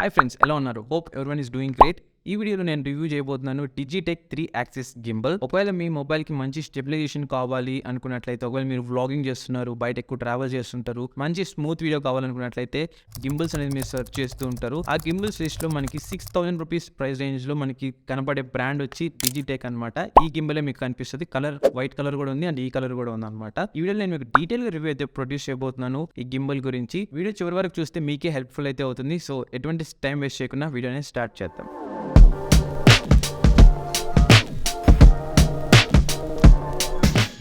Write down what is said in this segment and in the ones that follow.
Hi friends, ఎలా ఉన్నారు? Hope everyone is doing great. ఈ వీడియోలో నేను రివ్యూ చేయబోతున్నాను డిజిటెక్ 3 యాక్సిస్ గింబల్. ఒకవేళ మీ మొబైల్కి మంచి స్టెబిలైజేషన్ కావాలి అనుకున్నట్లయితే, ఒకవేళ మీరు వ్లాగింగ్ చేస్తున్నారు, బయట ఎక్కువ ట్రావెల్ చేస్తుంటారు, మంచి స్మూత్ వీడియో కావాలనుకున్నట్లయితే గింబల్స్ అనేది మీరు సెర్చ్ చేస్తూ ఉంటారు. ఆ గింబల్స్ లిస్ట్లో మనకి 6,000 రూపీస్ ప్రైస్ రేంజ్లో మనకి కనపడే బ్రాండ్ వచ్చి డిజిటెక్ అనమాట. ఈ గింబలే మీకు కనిపిస్తుంది. కలర్ వైట్ కలర్ కూడా ఉంది అండ్ ఈ కలర్ కూడా ఉంది అనమాట. ఈ వీడియోలో నేను మీకు డీటెయిల్గా రివ్యూ అయితే ప్రొడ్యూస్ చేయబోతున్నాను ఈ గింబల్ గురించి. వీడియో చివరి వరకు చూస్తే మీకే హెల్ప్ఫుల్ అయితే అవుతుంది. సో ఎటువంటి టైం వేస్ట్ చేయకుండా వీడియోని స్టార్ట్ చేద్దాం.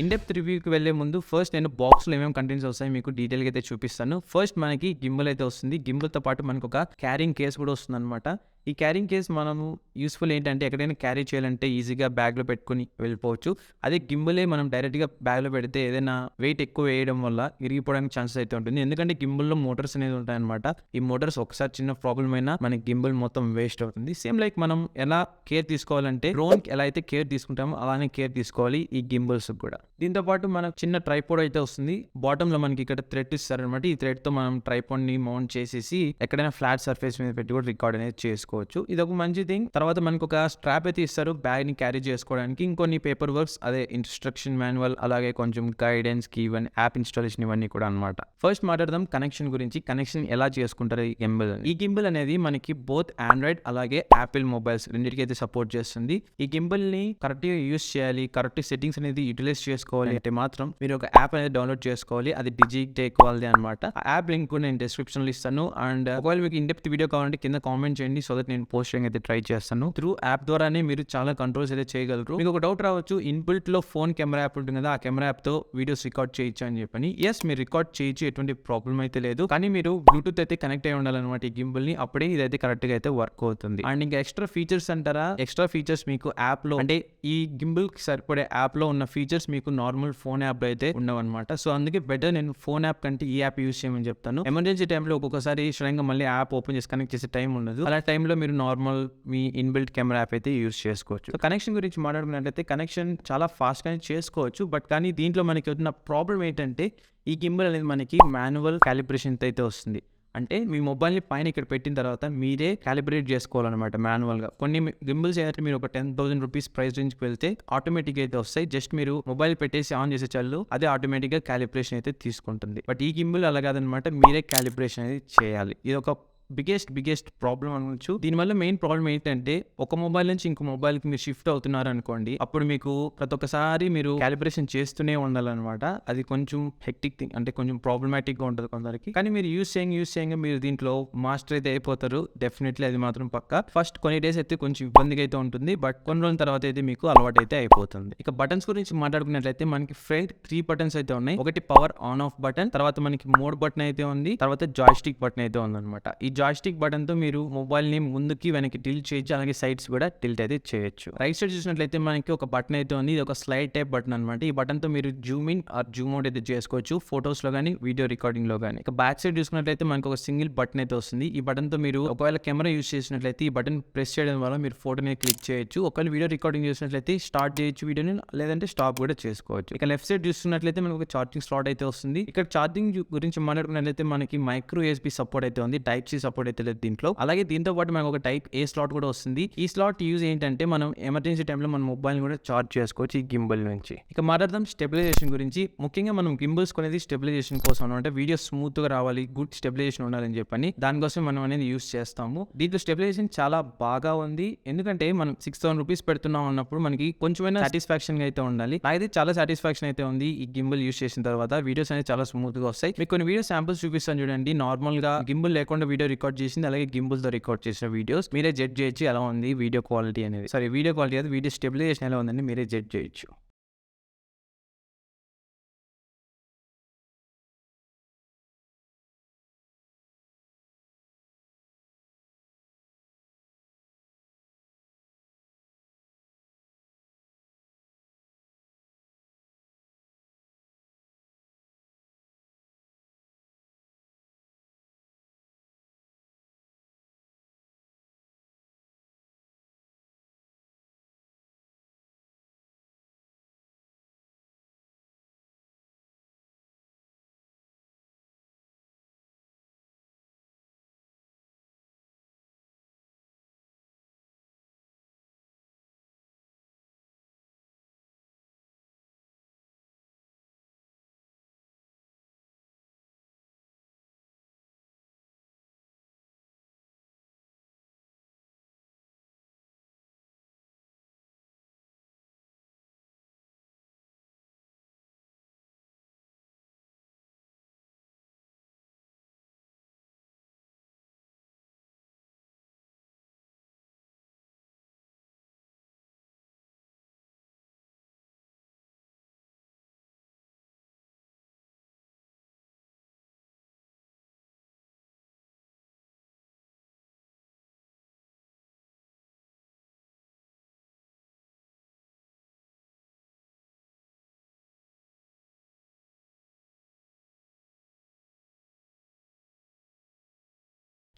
ఇన్డెప్త్ రివ్యూకి వెళ్లే ముందు ఫస్ట్ నేను బాక్స్లో ఏమేమి కంటెంట్స్ వస్తాయి మీకు డీటెయిల్గా అయితే చూపిస్తాను. ఫస్ట్ మనకి గింబల్ అయితే వస్తుంది. గింబల్తో పాటు మనకు ఒక క్యారింగ్ కేస్ కూడా వస్తుంది అనమాట. ఈ క్యారింగ్ కేస్ మనము యూస్ఫుల్ ఏంటంటే ఎక్కడైనా క్యారీ చేయాలంటే ఈజీగా బ్యాగ్లో పెట్టుకుని వెళ్ళిపోవచ్చు. అదే గింబలే మనం డైరెక్ట్గా బ్యాగ్లో పెడితే ఏదైనా వెయిట్ ఎక్కువ వేయడం వల్ల ఇరిగిపోవడానికి ఛాన్సెస్ అయితే ఉంటుంది. ఎందుకంటే గింబల్లో మోటార్స్ అనేది ఉంటాయన్నమాట. ఈ మోటార్స్ ఒకసారి చిన్న ప్రాబ్లం అయినా మనకి గింబల్ మొత్తం వేస్ట్ అవుతుంది. సేమ్ లైక్ మనం ఎలా కేర్ తీసుకోవాలంటే డ్రోన్కి ఎలా అయితే కేర్ తీసుకుంటామో అలానే కేర్ తీసుకోవాలి ఈ గింబల్స్ కూడా. దీంతో పాటు మనకు చిన్న ట్రైపోడ్ అయితే వస్తుంది. బాటమ్ లో మనకి ఇక్కడ థ్రెడ్ ఇస్తారనమాట. ఈ థ్రెడ్ తో మనం ట్రైపోడ్ ని మౌంట్ చేసేసి ఎక్కడైనా ఫ్లాట్ సర్ఫేస్ మీద పెట్టి కూడా రికార్డ్ అనేది చేసుకోవచ్చు. ఇది ఒక మంచి థింగ్. తర్వాత మనకు ఒక స్ట్రాప్ అయితే ఇస్తారు బ్యాగ్ ని క్యారీ చేసుకోవడానికి. ఇంకొన్ని పేపర్ వర్క్స్, అదే ఇన్స్ట్రక్షన్ మాన్యువల్, అలాగే కొంచెం గైడెన్స్ కి ఇవన్నీ యాప్ ఇన్స్టాలేషన్ ఇవన్నీ కూడా అనమాట. ఫస్ట్ మాట్లాడదాం కనెక్షన్ గురించి. కనెక్షన్ ఎలా చేసుకుంటారు ఈ గింబల్. ఈ గింబల్ అనేది మనకి బోత్ ఆండ్రాయిడ్ అలాగే యాపిల్ మొబైల్స్ రెండింటికి అయితే సపోర్ట్ చేస్తుంది. ఈ గింబల్ ని కరెక్ట్ గా యూస్ చేయాలి, కరెక్ట్ సెట్టింగ్స్ అనేది యూటిలైజ్ చేసుకోవాలి అంటే మాత్రం మీరు ఒక యాప్ అనేది డౌన్లోడ్ చేసుకోవాలి. అది డిజిటెక్ వాళ్ళది అనమాట. ఆ యాప్ లింక్ కూడా నేను డిస్క్రిప్షన్ లో ఇస్తాను. అండ్ ఒకవేళ మీకు ఇన్ డెప్త్ వీడియో కావాలంటే కింద కామెంట్ చేయండి. సో దట్ నేను పోస్టింగ్ అయితే ట్రై చేస్తాను. త్రూ యాప్ ద్వారానే మీరు చాలా కంట్రోల్స్ అయితే చేయగలరు. మీకు ఒక డౌట్ రావచ్చు, ఇన్బిల్ట్ లో ఫోన్ కెమెరా యాప్ ఉంటుంది కదా, ఆ కెమెరా యాప్ తో వీడియోస్ రికార్డ్ చేయొచ్చు అని చెప్పని. ఎస్, మీరు రికార్డ్ చేయొచ్చు, ఎటువంటి ప్రాబ్లం అయితే లేదు. కానీ మీరు బ్లూటూత్ అయితే కనెక్ట్ అయి ఉండాలన్నమాట ఈ గింబల్ ని. అప్పుడే ఇదైతే కరెక్ట్ గా అయితే వర్క్ అవుతుంది. అండ్ ఇంకా ఎక్స్ట్రా ఫీచర్స్ అంటారా, ఎక్స్ట్రా ఫీచర్స్ మీకు యాప్ లో అంటే ఈ గింబల్ కి సరిపడే యాప్ లో ఉన్న ఫీచర్స్ మీకు నార్మల్ ఫోన్ యాప్ లో అయితే ఉండవన్నమాట. సో అందుకే బెటర్ నేను ఫోన్ యాప్ కంటే ఈ యాప్ యూస్ చేయమని చెప్తాను. ఎమర్జెన్సీ టైంలో ఒక్కొక్కసారి సడన్గా మళ్ళీ యాప్ ఓపెన్ చేసి కనెక్ట్ చేసే టైం ఉండదు. అలా టైంలో మీరు నార్మల్ మీ ఇన్బిల్ట్ కెమెరా యాప్ అయితే యూస్ చేసుకోవచ్చు. సో కనెక్షన్ గురించి మాట్లాడుకున్నట్లయితే కనెక్షన్ చాలా ఫాస్ట్ గానే చేసుకోవచ్చు. బట్ కానీ దీంట్లో మనకి వచ్చిన ప్రాబ్లం ఏంటంటే ఈ గింబల్ అనేది మనకి మాన్యువల్ క్యాలిబ్రేషన్ అయితే వస్తుంది. అంటే మీ మొబైల్ని పైన ఇక్కడ పెట్టిన తర్వాత మీరే క్యాలిబ్రేట్ చేసుకోవాలన్నమాట మాన్యువల్గా. కొన్ని గింబల్స్ ఏంటంటే మీరు ఒక 10,000 రూపీస్ ప్రైస్ రేంజ్కి వెళ్తే ఆటోమేటిక్గా అయితే వస్తాయి. జస్ట్ మీరు మొబైల్ పెట్టేసి ఆన్ చేసే చాలు అదే ఆటోమేటిక్గా క్యాలిబ్రేషన్ అయితే తీసుకుంటుంది. బట్ ఈ గింబల్ అలా కాదనమాట, మీరే క్యాలిబ్రేషన్ అనేది చేయాలి. ఇది ఒక బిగ్గెస్ట్ ప్రాబ్లం అనవచ్చు. దీనివల్ల మెయిన్ ప్రాబ్లం ఏంటంటే ఒక మొబైల్ నుంచి ఇంకో మొబైల్ కి మీరు షిఫ్ట్ అవుతున్నారు అనుకోండి, అప్పుడు మీకు ప్రతి ఒక్కసారి మీరు క్యాలిబ్రేషన్ చేస్తూనే ఉండాలన్నమాట. అది కొంచెం హెక్టిక్ థింగ్, అంటే కొంచెం ప్రాబ్లమాటిక్ గా ఉంటుంది కొందరికి. కానీ మీరు యూస్ చేయంగా మీరు దీంట్లో మాస్టర్ అయితే అయిపోతారు డెఫినెట్లీ, అది మాత్రం పక్కా. ఫస్ట్ కొన్ని డేస్ అయితే కొంచెం ఇబ్బందిగా అయితే ఉంటుంది, బట్ కొన్ని రోజుల తర్వాత అయితే మీకు అలవాటు అయితే అయిపోతుంది. ఇక బటన్స్ గురించి మాట్లాడుకున్నట్లయితే మనకి ఫ్రంట్ 3 బటన్స్ అయితే ఉన్నాయి. ఒకటి పవర్ ఆన్ ఆఫ్ బటన్, తర్వాత మనకి మోడ్ బటన్ అయితే ఉంది, తర్వాత జాయ్స్టిక్ బటన్ అయితే ఉందన్నమాట. ఈ జాయ్స్టిక్ బటన్ తో మీరు మొబైల్ ని ముందుకి వెనక్కి టిల్ట్ చేయొచ్చు, అలాగే సైడ్స్ కూడా టిల్ట్ అయితే చేయొచ్చు. రైట్ సైడ్ చూసినట్లయితే మనకి ఒక బటన్ అయితే ఉంది. ఇది ఒక స్లైడ్ టైప్ బటన్ అనమాట. ఈ బటన్ తో మీరు zoom in or zoom out అయితే చేసుకోవచ్చు, ఫోటోస్ లో కానీ వీడియో రికార్డింగ్ లో కానీ. ఇక బ్యాక్ సైడ్ చూసుకున్నట్లయితే మనకి ఒక సింగిల్ బటన్ అయితే వస్తుంది. ఈ బటన్ తో మీరు ఒకవేళ కెమెరా యూస్ చేసినట్లయితే ఈ బటన్ ప్రెస్ చేయడం వల్ల మీరు ఫోటోని క్లిక్ చేయొచ్చు. ఒకవేళ వీడియో రికార్డింగ్ చేసినట్లయితే స్టార్ట్ చేయొచ్చు వీడియోని, లేదంటే స్టాప్ కూడా చేసుకోవచ్చు. ఇక లెఫ్ట్ సైడ్ చూసుకున్నట్లయితే మనకు ఒక ఛార్జింగ్ స్లాట్ అయితే వస్తుంది. ఇక్కడ ఛార్జింగ్ గురించి మాట్లాడుకున్నట్లయితే మనకి మైక్రో USB సపోర్ట్ అయితే ఉంది, టైప్ C సపోర్ట్ అయితే లేదు దీంట్లో. అలాగే దీంతో పాటు మనకు ఒక టైప్ A స్లాట్ కూడా వస్తుంది. ఈ స్లాట్ యూజ్ ఏంటంటే మనం ఎమర్జెన్సీ టైంలో మన మొబైల్ కూడా చార్జ్ చేసుకోవచ్చు ఈ గింబల్ నుంచి. ఇక మాట్లాడదాం స్టెబిలైజేషన్ గురించి. ముఖ్యంగా మనం గింబల్స్ కొనేది స్టెబిలైజేషన్ కోసం అనమాట. వీడియో స్మూత్ గా రావాలి, గుడ్ స్టెబిలైజేషన్ ఉండాలని చెప్పని దానికోసం మనం అనేది యూస్ చేస్తాము. దీంట్లో స్టెబిలైజేషన్ చాలా బాగా ఉంది. ఎందుకంటే మనం 6,000 రూపీస్ పెడుతున్నాం అన్నప్పుడు మనకి కొంచెమైనా సాటిస్ఫాక్షన్ అయితే ఉండాలి. నాకైతే చాలా సాటిస్ఫాక్షన్ అయితే ఉంది ఈ గింబల్ యూస్ చేసిన తర్వాత. వీడియోస్ అనేది చాలా స్మూత్ గా వస్తాయి. మీకు కొన్ని వీడియో శాంపుల్స్ చూపిస్తాను చూడండి. నార్మల్ గా గింబల్ లేకుండా వీడియో రికార్డ్ చేసింది, అలాగే గింబల్ తో రికార్డ్ చేసిన వీడియోస్. మీరే జడ్జ్ చేయొచ్చు ఎలా ఉంది వీడియో క్వాలిటీ అనేది. వీడియో క్వాలిటీ అది వీడియో స్టెబిలైజేషన్ ఎలా ఉందని మీరే జడ్జ్ చేయొచ్చు.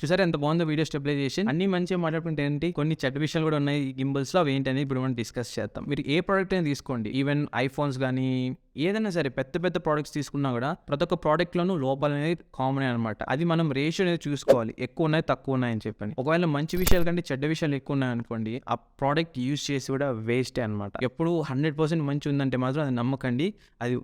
చూసారా ఎంత బాగుందో వీడియో స్టెబిలైజేషన్. అన్ని మంచిగా మాట్లాడుకుంటే ఏంటి, కొన్ని చెడ్డ విషయాలు కూడా ఉన్నాయి ఈ గింబల్స్ లో. అవి ఏంటనేది ఇప్పుడు మనం డిస్కస్ చేద్దాం. మీరు ఏ ప్రోడక్ట్ అయినా తీసుకోండి, ఈవెన్ ఐఫోన్స్ కానీ ఏదైనా సరే పెద్ద ప్రోడక్ట్స్ తీసుకున్నా కూడా ప్రతి ఒక్క ప్రోడక్ట్ లోనూ లోపాలు అనేది కామన్ అనమాట. అది మనం రేషియో అనేది చూసుకోవాలి, ఎక్కువ ఉన్నాయి తక్కువ ఉన్నాయని చెప్పని. ఒకవేళ మంచి విషయాల కంటే చెడ్డ విషయాలు ఎక్కువ ఉన్నాయి అనుకోండి, ఆ ప్రోడక్ట్ యూజ్ చేసి కూడా వేస్టే అనమాట. ఎప్పుడు 100% మంచి ఉందంటే మాత్రం అది నమ్మకండి, అది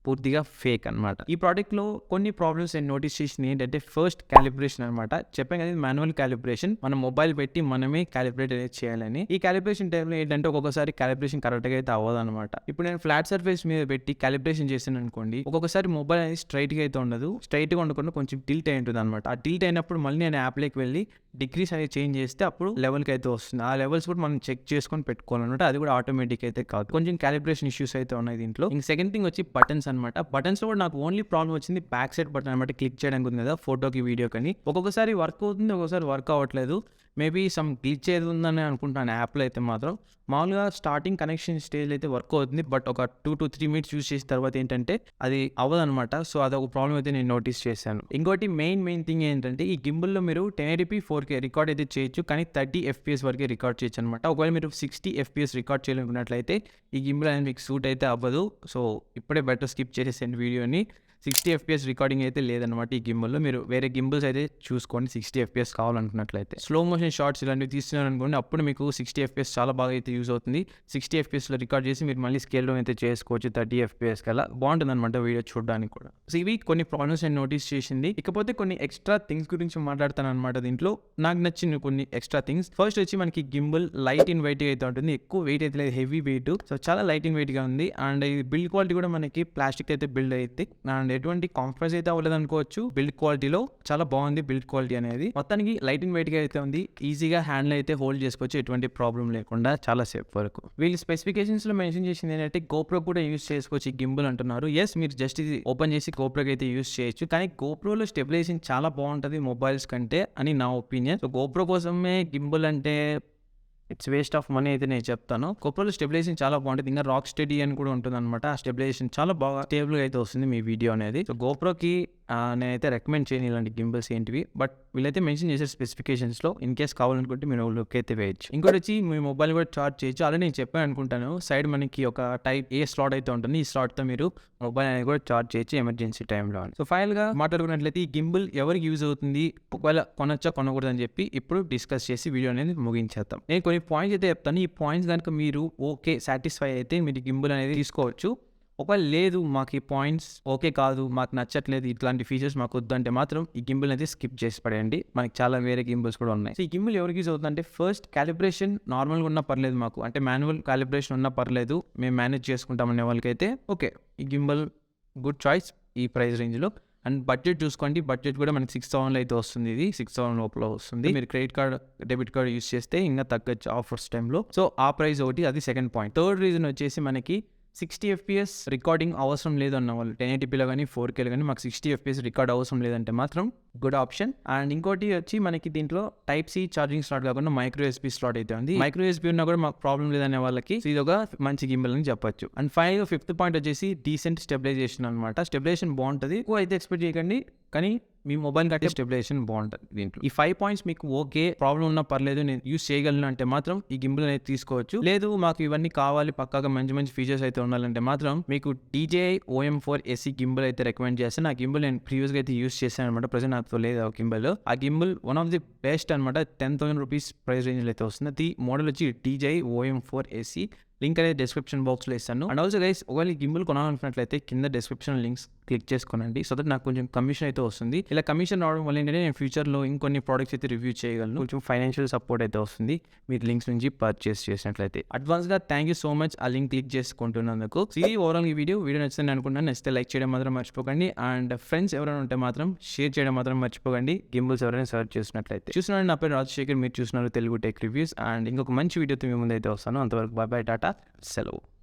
పూర్తిగా ఫేక్ అనమాట. ఈ ప్రోడక్ట్ లో కొన్ని ప్రాబ్లమ్స్ నేను నోటీస్ చేసింది ఏంటంటే, ఫస్ట్ క్యాలిబ్రేషన్ అనమాట. చెప్పాను కదా మాన్యువల్ క్యాలిబ్రేషన్, మనం మొబైల్ పెట్టి మనమే క్యాలిబ్రేట్ అనేది చేయాలని. ఈ క్యాలిబ్రేషన్ టైంలో ఏంటంటే ఒక్కొక్కసారి క్యాలిబ్రేషన్ కరెక్ట్ గా అయితే అవ్వదు అనమాట. ఇప్పుడు నేను ఫ్లాట్ సర్ఫేస్ మీద పెట్టి క్యాలిబ్రేషన్ చేశాను అనుకోండి, ఒక్కొక్కసారి మొబైల్ అనేది స్ట్రైట్ గా అయితే ఉండదు, స్ట్రైట్ గా ఉండకుండా కొంచెం టిల్ట్ అయి ఉంటుంది అనమాట. ఆ టిల్ట్ అయినప్పుడు మళ్ళీ నేను యాప్ లోకి వెళ్ళి డిగ్రీస్ అనేది చేంజ్ చేస్తే అప్పుడు లెవెల్ కి అయితే వస్తుంది. ఆ లెవెల్స్ కూడా మనం చెక్ చేసుకొని పెట్టుకోవాలన్నమాట. అది కూడా ఆటోమేటిక్ అయితే కాదు, కొంచెం క్యాలిబ్రేషన్ ఇష్యూస్ అయితే ఉన్నాయి దీంట్లో. ఇంక సెకండ్ థింగ్ వచ్చి బటన్స్ అనమాట. బటన్స్ లో కూడా నాకు ఓన్లీ ప్రాబ్లం వచ్చింది బ్యాక్ సైడ్ బటన్ అనమాట. క్లిక్ చేయడానికి ఉంది కదా ఫోటోకి వీడియో కానీ, ఒక్కొక్కసారి వర్క్ అవుతుంది, ఒక్కొక్కసారి వర్క్ అవ్వట్లేదు. మేబీ సమ్ గ్లిచ్ ఏది ఉందని అనుకుంటున్నాను యాప్లో అయితే మాత్రం. మామూలుగా స్టార్టింగ్ కనెక్షన్ స్టేజ్ అయితే వర్క్ అవుతుంది, బట్ ఒక 2 to 3 minutes యూస్ చేసిన తర్వాత ఏంటంటే అది అవ్వదనమాట. సో అదొక ప్రాబ్లం అయితే నేను నోటీస్ చేశాను. ఇంకోటి మెయిన్ థింగ్ ఏంటంటే, ఈ గింబల్లో మీరు 1080p 4K రికార్డ్ అయితే చేయొచ్చు, కానీ 30 FPS వరకే రికార్డ్ చేయొచ్చు అనమాట. ఒకవేళ మీరు 60 FPS రికార్డ్ చేయాలనుకున్నట్లయితే ఈ గింబల్ అనేది మీకు సూట్ అయితే అవ్వదు. సో ఇప్పుడే బెటర్ స్కిప్ చేసేసండి వీడియోని. 60 FPS రికార్డింగ్ అయితే లేదనమాట ఈ గింబల్లో. మీరు వేరే గింబల్స్ అయితే చూసుకోండి 60 FPS కావాలనుకున్నట్లయితే. స్లో మోషన్ షార్ట్స్ ఇలాంటివి తీస్తున్నారు అనుకోండి, అప్పుడు మీకు 60 FPS చాలా బాగా అయితే యూజ్ అవుతుంది. 60 FPS లో రికార్డ్ చేసి మీరు మళ్ళీ స్కేల్ డౌన్ అయితే చేసుకోవచ్చు 30 FPS కల్లా. బాగుంటుంది అనమాట వీడియో చూడడానికి కూడా. సో ఇవి కొన్ని ప్రాబ్లమ్స్ నేను నోటీస్ చేసింది. ఇకపోతే కొన్ని ఎక్స్ట్రా థింగ్స్ గురించి మాట్లాడతాను అనమాట దీంట్లో. నాకు నచ్చిన కొన్ని ఎక్స్ట్రా థింగ్స్. ఫస్ట్ వచ్చి మనకి గింబల్ లైట్ ఇన్ వెయిట్ అయితే ఉంటుంది, ఎక్కువ వెయిట్ అయితే లేదు, హెవీ వెయిట్. సో చాలా లైట్ ఇన్ వెయిట్ గా ఉంది. అండ్ ఇది బిల్డ్ క్వాలిటీ కూడా మనకి ప్లాస్టిక్ అయితే బిల్డ్ అయితే, అండ్ ఎటువంటి కాంప్రమైజ్ అయితే అవ్వలేదు అనుకోవచ్చు. బిల్డ్ క్వాలిటీలో చాలా బాగుంది బిల్డ్ క్వాలిటీ అనేది. మొత్తానికి లైట్ ఇన్ వెయిట్ గా అయితే ఉంది, ఈజీగా హ్యాండ్ అయితే హోల్డ్ చేసుకోవచ్చు ఎటువంటి ప్రాబ్లం లేకుండా చాలా సేపు వరకు. వీళ్ళు స్పెసిఫికేషన్స్ లో మెన్షన్ చేసింది ఏంటంటే గోప్రో కూడా యూస్ చేసుకోవచ్చు ఈ గింబల్ అంటున్నారు. ఎస్, మీరు జస్ట్ ఇది ఓపెన్ చేసి గోప్రోకి అయితే యూస్ చేయొచ్చు, కానీ గోప్రోలో స్టెబిలైజేషన్ చాలా బాగుంటుంది మొబైల్స్ కంటే అని నా ఒపీనియన్. సో గోప్రో కోసమే గింబల్ అంటే ఇట్స్ వేస్ట్ ఆఫ్ మనీ అయితే నేను చెప్తాను. గోప్రోలో స్టెబిలైజేషన్ చాలా బాగుంటుంది, ఇంకా రాక్ స్టడీ అని కూడా ఉంటుంది అనమాట. ఆ స్టెబిలైజేషన్ చాలా బాగా స్టేబుల్ గా అయితే వస్తుంది మీ వీడియో అనేది. సో గోప్రోకి నేనైతే రికమెండ్ చేయను ఇలాంటి గింబల్స్ ఏంటివి, బట్ వీళ్ళైతే మెన్షన్ చేసే స్పెసిఫికేషన్స్ లో ఇన్ కేస్ కావాలనుకుంటే మీరు లుక్ అయితే వేయచ్చు. ఇంకోటి వచ్చి మీ మొబైల్ కూడా చార్జ్ చేయొచ్చు. అలా నేను చెప్పాను అనుకుంటాను, సైడ్ మనకి ఒక టైప్ ఏ స్లాట్ అయితే ఉంటుంది, ఈ స్లాట్ తో మీరు మొబైల్ అనేది కూడా చార్జ్ చేయొచ్చు ఎమర్జెన్సీ టైంలో. సో ఫైనల్ గా మాట్లాడుకున్నట్లయితే ఈ గింబల్ ఎవరికి యూజ్ అవుతుంది, ఒకవేళ కొనొచ్చా కొనకూడదు అని చెప్పి ఇప్పుడు డిస్కస్ చేసి వీడియో అనేది ముగించేద్దాం. నేను కొన్ని పాయింట్స్ అయితే చెప్తాను, ఈ పాయింట్స్ కనుక మీరు ఓకే సాటిస్ఫై అయితే మీరు గింబల్ అనేది తీసుకోవచ్చు. ఒకవేళ లేదు మాకు ఈ పాయింట్స్ ఓకే కాదు, మాకు నచ్చట్లేదు, ఇట్లాంటి ఫీచర్స్ మాకు వద్దంటే మాత్రం ఈ గింబల్ అయితే స్కిప్ చేసి పడేయండి. మనకి చాలా వేరే గింబల్స్ కూడా ఉన్నాయి. సో ఈ గింబల్ ఎవరికి యూజ్ అవుతుందంటే, ఫస్ట్ క్యాలిబ్రేషన్ నార్మల్గా ఉన్నా పర్లేదు మాకు, అంటే మాన్యువల్ క్యాలిబ్రేషన్ ఉన్నా పర్లేదు, మేము మేనేజ్ చేసుకుంటాం అనే వాళ్ళకైతే ఓకే ఈ గింబల్ గుడ్ చాయిస్ ఈ ప్రైస్ రేంజ్లో. అండ్ బడ్జెట్ చూసుకోండి, బడ్జెట్ కూడా మనకి 6,000 అయితే వస్తుంది. ఇది 6,000 లోపల వస్తుంది. మీరు credit card debit card use చేస్తే ఇంకా తగ్గచ్చు ఆఫర్స్ టైంలో. సో ఆ ప్రైస్ ఒకటి, అది సెకండ్ పాయింట్. థర్డ్ రీజన్ వచ్చేసి మనకి 60 FPS రికార్డింగ్ అవసరం లేదు అన్న వాళ్ళు, 1080pలో కానీ 4Kలో కానీ మాకు 60 FPS రికార్డ్ అవసరం లేదంటే మాత్రం గుడ్ ఆప్షన్. అండ్ ఇంకోటి వచ్చి మనకి దీంట్లో టైప్ సి ఛార్జింగ్ స్లాట్ కాకుండా మైక్రో ఎస్పీ స్లాట్ అయితే ఉంది. మైక్రో ఎస్పీ ఉన్నా కూడా మాకు ప్రాబ్లం లేదనే వాళ్ళకి ఇది ఒక మంచి గింబల్ అని చెప్పొచ్చు. అండ్ ఫైనల్ ఫిఫ్త్ పాయింట్ వచ్చేసి డీసెంట్ స్టెబిలైజేషన్ అనమాట. స్టెబిలైజేషన్ బాగుంటుంది, ఎక్కువ అయితే ఎక్స్పెక్ట్ చేయకండి, కానీ మీ మొబైల్ కట్టే స్టెబిలైజేషన్ బాగుంటుంది దీంట్లో. ఈ 5 పాయింట్స్ మీకు ఓకే ప్రాబ్లం ఉన్నా పర్లేదు నేను యూస్ చేయగలను అంటే మాత్రం ఈ గింబల్ అనేది తీసుకోవచ్చు. లేదు మాకు ఇవన్నీ కావాలి పక్కాగా మంచి ఫీచర్స్ అయితే ఉండాలంటే మాత్రం మీకు DJI-OM4 SE గింబల్ అయితే రికమెండ్ చేస్తాను. ఆ గింబల్ నేను ప్రీవియస్ గా అయితే యూస్ చేశాను అనమాట, ప్రెసెంట్ నాతో లేదు ఆ గింబల్. ఆ gimbal one of the best అనమాట, 10,000 రూపీస్ ప్రైస్ రేంజ్ అయితే వస్తుంది. అది మోడల్ వచ్చి DJI-OM4 SE. లింక్ అనేది డిస్క్రిప్షన్ బాక్స్లో ఇస్తాను. అండ్ ఆల్సో గైస్, ఒకవేళ ఈ గింబల్ కొనాలనుకున్నట్లయితే కింద డిస్క్రిప్షన్ లింక్స్ క్లిక్ చేసుకోనండి, సో దట్ నాకు కొంచెం కమిషన్ అయితే వస్తుంది. ఇలా కమిషన్ రావడం వల్ల ఏంటంటే నేను ఫ్యూచర్లో ఇంకొన్ని ప్రోడక్ట్స్ అయితే రివ్యూ చేయగలను, కొంచెం ఫైనాన్షియల్ సపోర్ట్ అయితే వస్తుంది మీరు లింక్స్ నుంచి పర్చేస్ చేసినట్లయితే. అడ్వాన్స్గా థ్యాంక్ యూ సో మచ్ ఆ లింక్ క్లిక్ చేసుకుంటున్నందుకు. ఇది ఓవరాల్ ఈ వీడియో నచ్చిందని అనుకుంటున్నాను. నచ్చితే లైక్ చేయడం మాత్రం మర్చిపోకండి, అండ్ ఫ్రెండ్స్ ఎవరైనా ఉంటే మాత్రం షేర్ చేయడం మాత్రం మర్చిపోకండి. గింబల్స్ ఎవరైనా సర్చ్ చేసినట్లయితే. చూస్తున్నాను, నా పేరు రాజశేఖర్, మీరు చూస్తున్నారు తెలుగు టెక్ రివ్యూస్. అండ్ ఇంకొక మంచి వీడియోతో మీ ముందు అయితే వస్తాను. అంతవరకు బాయ్ బాయ్, టాటా, సెలవు.